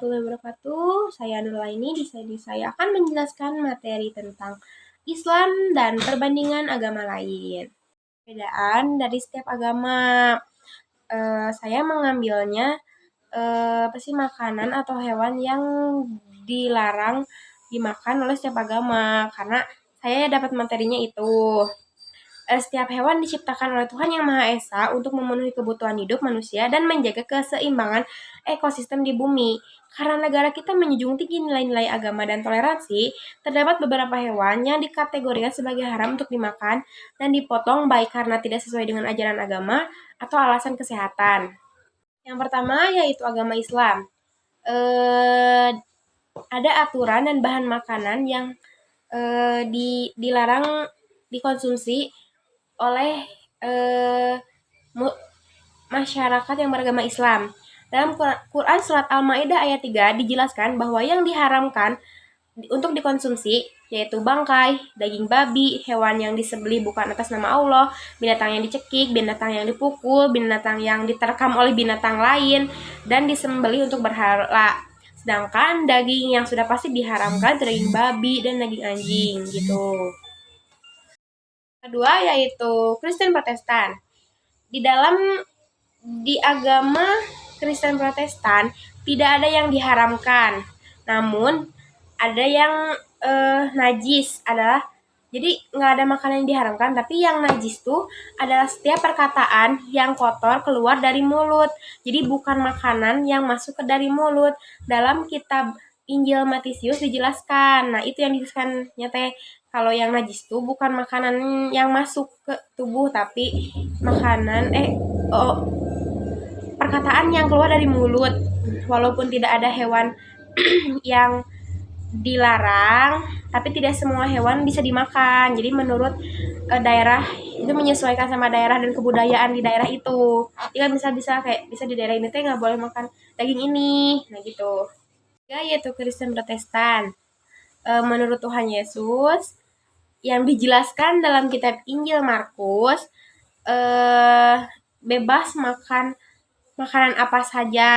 warahmatullahi wabarakatuh. Saya Nurlaini. Di sini saya akan menjelaskan materi tentang Islam dan perbandingan agama lain. Perbedaan dari setiap agama. Saya mengambilnya makanan atau hewan yang dilarang dimakan oleh setiap agama, karena saya dapat materinya itu. Setiap hewan diciptakan oleh Tuhan Yang Maha Esa untuk memenuhi kebutuhan hidup manusia dan menjaga keseimbangan ekosistem di bumi. Karena negara kita menjunjung tinggi nilai-nilai agama dan toleransi, terdapat beberapa hewan yang dikategorikan sebagai haram untuk dimakan dan dipotong baik karena tidak sesuai dengan ajaran agama atau alasan kesehatan. Yang pertama yaitu agama Islam. Ada aturan dan bahan makanan yang dilarang dikonsumsi oleh masyarakat yang beragama Islam. Dalam Quran Surat Al-Ma'idah ayat 3 dijelaskan bahwa yang diharamkan untuk dikonsumsi yaitu bangkai, daging babi, hewan yang disembelih bukan atas nama Allah, binatang yang dicekik, binatang yang dipukul, binatang yang diterkam oleh binatang lain, dan disembelih untuk berhala. Sedangkan daging yang sudah pasti diharamkan daging babi dan daging anjing gitu. Kedua yaitu Kristen Protestan. Di agama Kristen Protestan tidak ada yang diharamkan, namun ada yang najis adalah, jadi nggak ada makanan yang diharamkan, tapi yang najis tuh adalah setiap perkataan yang kotor keluar dari mulut. Jadi bukan makanan yang masuk ke dari mulut. Dalam kitab Injil Matius dijelaskan. Nah, itu yang dijelaskan nyata. Kalau yang najis tuh bukan makanan yang masuk ke tubuh, tapi makanan perkataan yang keluar dari mulut. Walaupun tidak ada hewan yang dilarang, tapi tidak semua hewan bisa dimakan. Jadi menurut daerah itu menyesuaikan sama daerah dan kebudayaan di daerah itu. Jadi bisa kayak bisa di daerah ini teh nggak boleh makan daging ini, nah gitu. Yaitu Kristen Protestan. Menurut Tuhan Yesus yang dijelaskan dalam kitab Injil Markus, bebas makan makanan apa saja.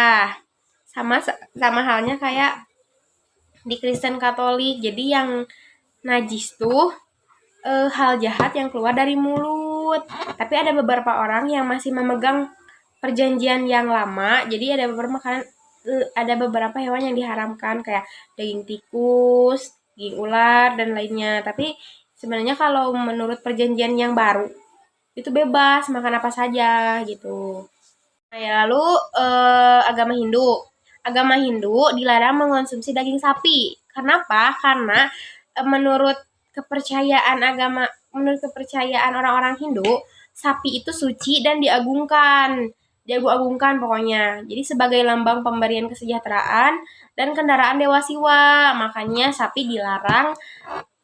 Sama halnya kayak di Kristen Katolik. Jadi yang najis tuh hal jahat yang keluar dari mulut. Tapi ada beberapa orang yang masih memegang perjanjian yang lama. Jadi ada beberapa hewan yang diharamkan kayak daging tikus, daging ular dan lainnya. Tapi sebenarnya kalau menurut perjanjian yang baru itu bebas makan apa saja gitu. Nah, ya lalu agama Hindu. Agama Hindu dilarang mengonsumsi daging sapi. Kenapa? Karena menurut kepercayaan orang-orang Hindu, sapi itu suci dan diagungkan. Diagung-agungkan pokoknya. Jadi sebagai lambang pemberian kesejahteraan dan kendaraan dewa siwa. Makanya sapi dilarang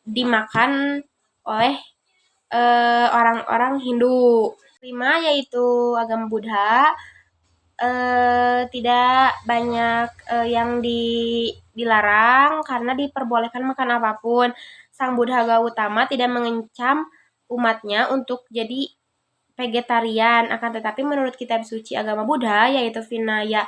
dimakan oleh orang-orang Hindu. Kelima yaitu agama Buddha. Tidak banyak yang dilarang karena diperbolehkan makan apapun. Sang Buddha Gautama tidak mengancam umatnya untuk jadi vegetarian, akan tetapi menurut kitab suci agama Buddha yaitu Vinaya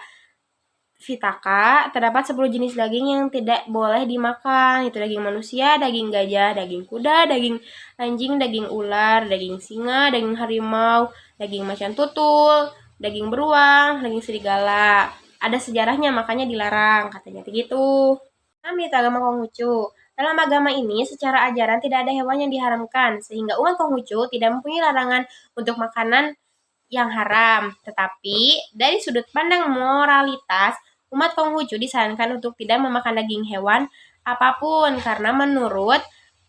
Pitaka terdapat 10 jenis daging yang tidak boleh dimakan, itu daging manusia, daging gajah, daging kuda, daging anjing, daging ular, daging singa, daging harimau, daging macan tutul, daging beruang, daging serigala. Ada sejarahnya makanya dilarang, katanya begitu. Kami agama Konghucu. Dalam agama ini secara ajaran tidak ada hewan yang diharamkan, sehingga umat Konghucu tidak mempunyai larangan untuk makanan yang haram. Tetapi dari sudut pandang moralitas, umat Konghucu disarankan untuk tidak memakan daging hewan apapun karena menurut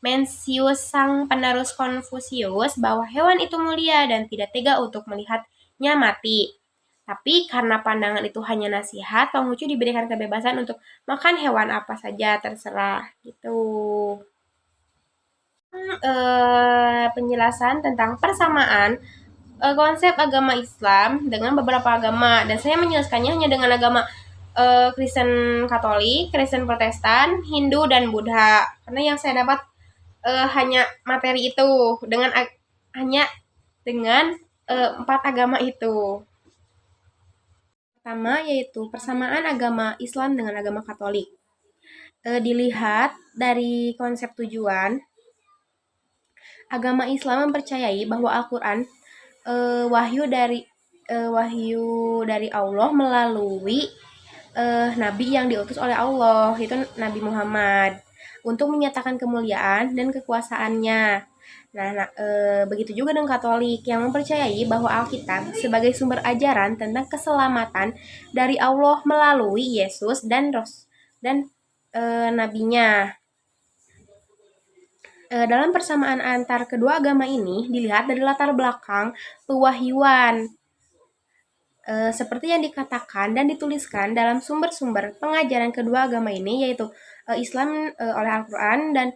Mencius sang penerus Konfusius bahwa hewan itu mulia dan tidak tega untuk melihatnya mati. Tapi karena pandangan itu hanya nasihat, Konghucu diberikan kebebasan untuk makan hewan apa saja terserah gitu. Penjelasan tentang persamaan konsep agama Islam dengan beberapa agama, dan saya menjelaskannya hanya dengan agama Kristen Katolik, Kristen Protestan, Hindu, dan Buddha. Karena yang saya dapat hanya materi itu hanya dengan 4 agama itu. Pertama yaitu persamaan agama Islam dengan agama Katolik. Dilihat dari konsep tujuan, agama Islam mempercayai bahwa Al-Quran wahyu dari Allah melalui nabi yang diutus oleh Allah, itu Nabi Muhammad, untuk menyatakan kemuliaan dan kekuasaannya. Begitu juga dengan Katolik yang mempercayai bahwa Alkitab sebagai sumber ajaran tentang keselamatan dari Allah melalui Yesus dan nabinya. Dalam persamaan antar kedua agama ini dilihat dari latar belakang pewahyuan, seperti yang dikatakan dan dituliskan dalam sumber-sumber pengajaran kedua agama ini, yaitu Islam oleh Al-Quran dan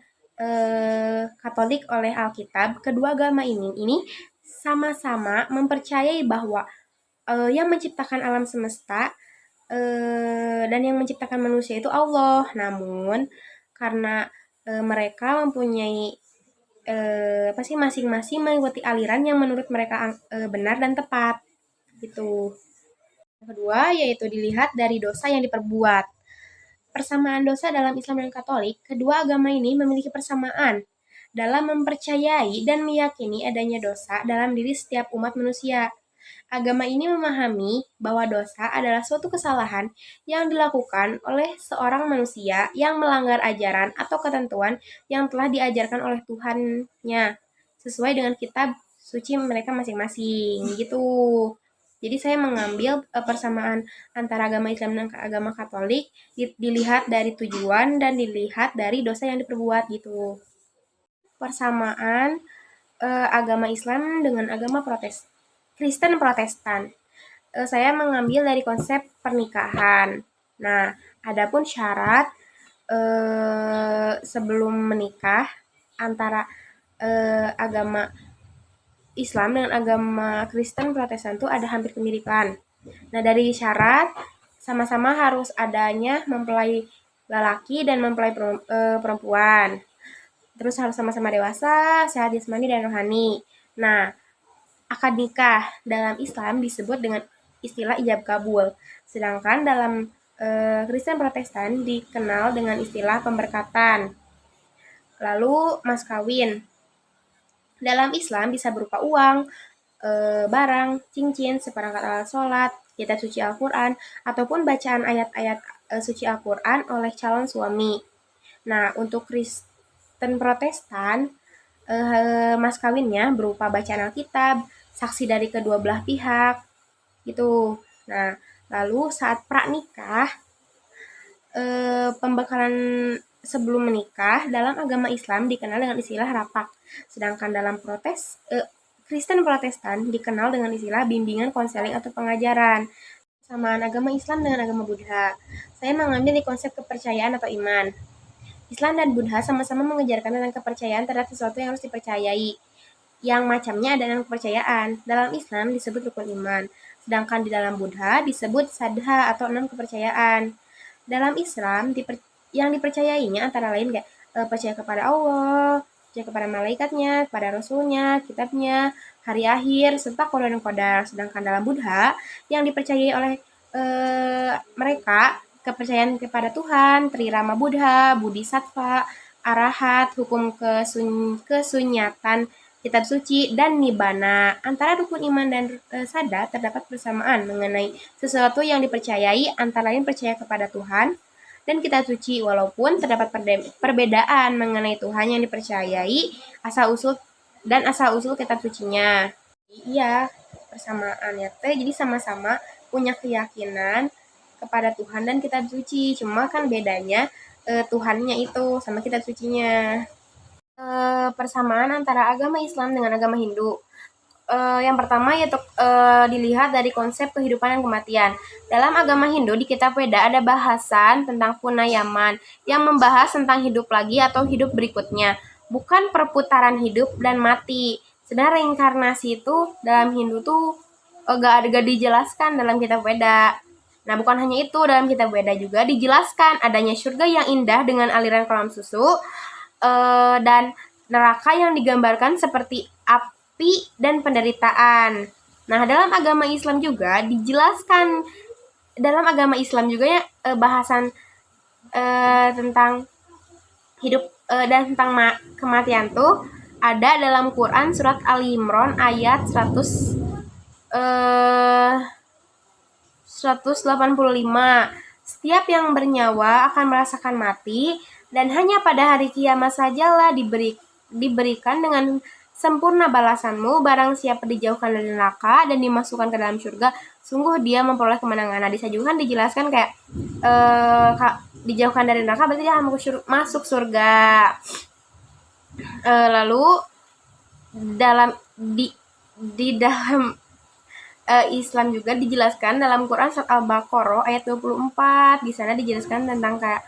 Katolik oleh Alkitab. Kedua agama ini sama-sama mempercayai bahwa yang menciptakan alam semesta dan yang menciptakan manusia itu Allah. Namun karena mereka mempunyai masing-masing mengikuti aliran yang menurut mereka benar dan tepat. Gitu. Yang kedua yaitu dilihat dari dosa yang diperbuat. Persamaan dosa dalam Islam dan Katolik, kedua agama ini memiliki persamaan dalam mempercayai dan meyakini adanya dosa dalam diri setiap umat manusia. Agama ini memahami bahwa dosa adalah suatu kesalahan yang dilakukan oleh seorang manusia yang melanggar ajaran atau ketentuan yang telah diajarkan oleh Tuhannya sesuai dengan kitab suci mereka masing-masing. Gitu. Jadi saya mengambil persamaan antara agama Islam dan agama Katolik dilihat dari tujuan dan dilihat dari dosa yang diperbuat gitu. Persamaan agama Islam dengan agama Kristen Protestan. Saya mengambil dari konsep pernikahan. Nah, adapun syarat sebelum menikah antara agama Islam dengan agama Kristen Protestan itu ada hampir kemiripan. Nah, dari syarat sama-sama harus adanya mempelai lelaki dan mempelai perempuan. Terus harus sama-sama dewasa, sehat jasmani dan rohani. Nah, akad nikah dalam Islam disebut dengan istilah ijab kabul. Sedangkan dalam Kristen Protestan dikenal dengan istilah pemberkatan. Lalu mas kawin. Dalam Islam bisa berupa uang, barang, cincin, seperangkat alat sholat, kitab suci Al-Quran, ataupun bacaan ayat-ayat suci Al-Quran oleh calon suami. Nah, untuk Kristen Protestan, mas kawinnya berupa bacaan Alkitab, saksi dari kedua belah pihak, gitu. Nah, lalu saat pranikah, pembekalan sebelum menikah dalam agama Islam dikenal dengan istilah rapak. Sedangkan dalam Kristen Protestan dikenal dengan istilah bimbingan konseling atau pengajaran. Persamaan agama Islam dengan agama Buddha. Saya mengambil di konsep kepercayaan atau iman. Islam dan Buddha sama-sama mengejarkan tentang kepercayaan terhadap sesuatu yang harus dipercayai. Yang macamnya ada dalam kepercayaan. Dalam Islam disebut rukun iman. Sedangkan di dalam Buddha disebut sadha atau 6 kepercayaan. Dalam Islam yang dipercayainya antara lain percaya kepada Allah, percaya kepada malaikatnya, kepada rasulnya, kitabnya, hari akhir, serta qada dan qadar. Sedangkan dalam Buddha yang dipercayai oleh mereka kepercayaan kepada Tuhan, Trirama Buddha, Bodhisattva, Arahat, hukum kesunyatan, kitab suci, dan Nibbana. Antara rukun iman dan sada terdapat persamaan mengenai sesuatu yang dipercayai, antara lain percaya kepada Tuhan dan kitab suci, walaupun terdapat perbedaan mengenai Tuhan yang dipercayai, asal-usul kitab sucinya. Iya, persamaannya jadi sama-sama punya keyakinan kepada Tuhan dan kitab suci, cuma kan bedanya Tuhannya itu sama kitab sucinya. Persamaan antara agama Islam dengan agama Hindu. Yang pertama yaitu dilihat dari konsep kehidupan dan kematian. Dalam agama Hindu di kitab Weda ada bahasan tentang punayaman yang membahas tentang hidup lagi atau hidup berikutnya, bukan perputaran hidup dan mati. Sebenarnya reinkarnasi itu dalam Hindu tuh gak dijelaskan dalam kitab Weda. Nah, bukan hanya itu, dalam kitab Weda juga dijelaskan adanya surga yang indah dengan aliran kolam susu dan neraka yang digambarkan seperti api dan penderitaan. Nah, dalam agama Islam juga dijelaskan dalam agama Islam juga ya bahasan tentang hidup dan tentang kematian tuh ada dalam Quran surat Ali Imran ayat 185. Setiap yang bernyawa akan merasakan mati dan hanya pada hari kiamat sajalah diberikan dengan sempurna balasanmu. Barang siapa dijauhkan dari neraka dan dimasukkan ke dalam surga, sungguh dia memperoleh kemenangan. Nah, disajukan dijelaskan kayak dijauhkan dari neraka berarti dia akan masuk surga. Lalu dalam dalam Islam juga dijelaskan dalam Quran surat Al-Baqarah ayat 24. Di sana dijelaskan tentang kayak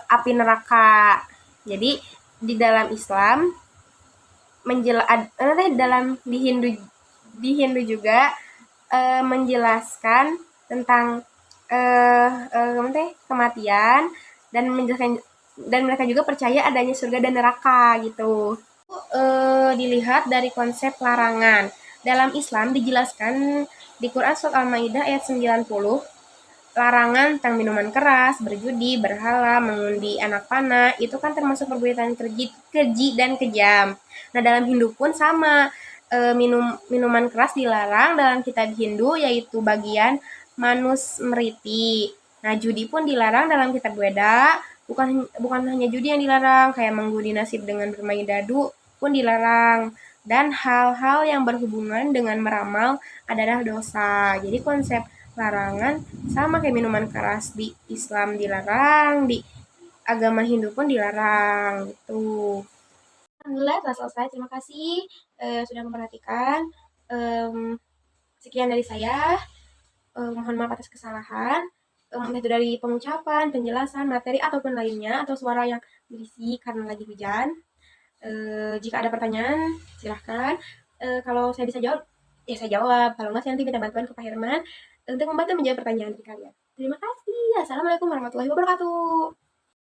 api neraka. Jadi di dalam Islam di Hindu juga menjelaskan tentang kematian dan mereka juga percaya adanya surga dan neraka gitu. Dilihat dari konsep larangan. Dalam Islam dijelaskan di Quran surat Al-Maidah ayat 90, larangan tentang minuman keras, berjudi, berhala, mengundi anak panah, itu kan termasuk perbuatan keji dan kejam. Nah, dalam Hindu pun sama, minuman keras dilarang dalam kitab Hindu, yaitu bagian Manusmriti. Nah, judi pun dilarang dalam kitab Weda, bukan hanya judi yang dilarang, kayak mengundi nasib dengan bermain dadu pun dilarang. Dan hal-hal yang berhubungan dengan meramal adalah dosa. Jadi konsep larangan sama kayak minuman keras di Islam dilarang, di agama Hindu pun dilarang gitu. Alhamdulillah telah selesai. Terima kasih sudah memperhatikan. Sekian dari saya. Mohon maaf atas kesalahan. Itu dari pengucapan, penjelasan, materi ataupun lainnya, atau suara yang berisik karena lagi hujan. Jika ada pertanyaan, silahkan. Kalau saya bisa jawab, ya saya jawab. Kalau nggak, saya nanti minta bantuan ke Pak Herman untuk membantu menjawab pertanyaan dari kalian. Terima kasih. Assalamualaikum warahmatullahi wabarakatuh.